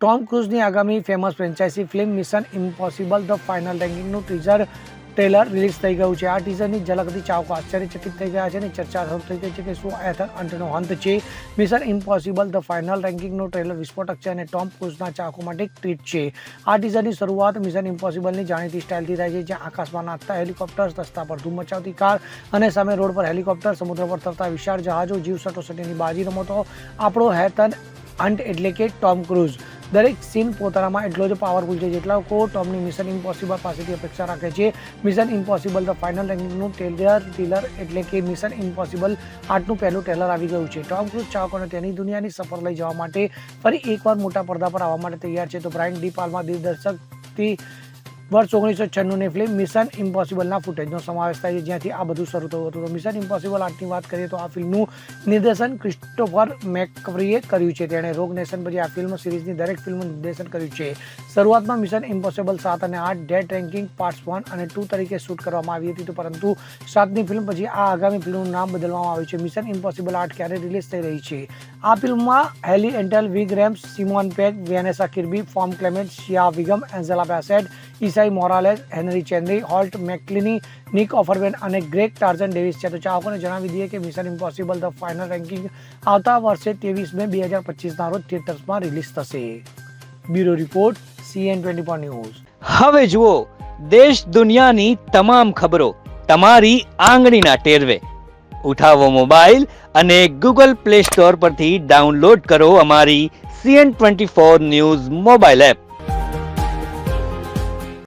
Tom ક્રૂઝની આગામી famous franchise film mission impossible the final રેન્કિંગનું ટીઝર ટ્રેલર રિલીઝ થઈ ગયું છે। આ ટીઝરની ઝલકથી ચાહકો આશ્ચર્યચકિત થઈ ગયા છે અને ચર્ચા શરૂ થઈ ગઈ છે કે શું અંતનો અંત છે। મિશન ઇમ્પોસિબલ ધ ફાઇનલ રેન્કિંગનું ટ્રેલર વિસ્ફોટક છે અને ટોમ ક્રૂઝના ચાહકો માટે એક ટ્રીટ છે। આ ટીઝરની શરૂઆત મિશન ઇમ્પોસિબલની જાણીતી સ્ટાઇલથી થાય છે, જ્યાં આકાશમાં નાચતા હેલિકોપ્ટર્સ, રસ્તા પર ધૂમ મચાવતી કાર અને સામે રોડ પર હેલિકોપ્ટર, સમુદ્ર પર તરતા વિશાળ જહાજો, જીવ સટોસટીની બાજી રમો તો આપણો હેતન અંત એટલે કે ટોમ ક્રૂઝ। દરેક સીન પોતાનામાં એટલો જ પાવરફુલ છે જેટલા લોકો ટોમની મિશન ઇમ્પોસિબલ પાસેથી અપેક્ષા રાખે છે। મિશન ઇમ્પોસિબલ ધ ફાઇનલ રેન્કિંગનું ટ્રેલર એટલે કે મિશન ઇમ્પોસિબલ 8નું પહેલું ટ્રેલર આવી ગયું છે। ટોમ ક્રૂઝ ચાહકોને તેની દુનિયાની સફર લઈ જવા માટે ફરી એકવાર મોટા પડદા પર આવવા માટે તૈયાર છે। તો બ્રાયન ડી પાલ્મા દિગ્દર્શકથી વર્ષ 1996ની ફિલ્મ મિશન ઇમ્પોસિબલના ફૂટેજનો સમાવેશ થાય છે, જ્યાંથી આ બધું શરૂ થયું હતું। તો મિશન ઇમ્પોસિબલ 8ની વાત કરીએ તો આ ફિલ્મનું નિર્દેશન ક્રિસ્ટોફર મેકક્વરીએ કર્યું છે। તેણે રોગ નેશન પછી આ ફિલ્મ સિરીઝની દરેક ફિલ્મનું નિર્દેશન કર્યું છે। શરૂઆતમાં મિશન ઇમ્પોસિબલ 7 અને 8 ડેડ રેન્કિંગ પાર્ટ્સ 1 અને 2 તરીકે શૂટ કરવામાં આવી હતી, પરંતુ 7ની ફિલ્મ પછી આ આગામી ફિલ્મનું નામ બદલવામાં આવ્યું છે। મિશન ઇમ્પોસિબલ 8 ક્યારે રિલીઝ થઈ રહી છે? આ ફિલ્મમાં હેલી એન્ટલ, વિગ રેમ્સ, Simon peg, Vanessa Kirby, form ક્લેમેન્ટ, શિયા વિગમ, એન્ઝેલા બેસેટ, ઈસાઈ મોરાલેસ, હેનરી ચેન્ડરી, હોલ્ટ મેકલિની, નિક ઓફરમેન અને ગ્રેગ ટાર્ઝન ડેવિસ છે। તો ચાહકોને જણાવી દઈએ કે mission impossible the final ranking આવતા વર્ષે 23 મે 2025ના રોજ થિયેટર્સમાં રિલીઝ થશે। Bureau report, CN24 news. હવે જુઓ દેશ દુનિયાની તમામ ખબરો તમારી આંગળીના ટેરવે। ઉઠાવો મોબાઈલ અને Google Play Store પરથી ડાઉનલોડ કરો અમારી CN24 ન્યૂઝ મોબાઈલ એપ।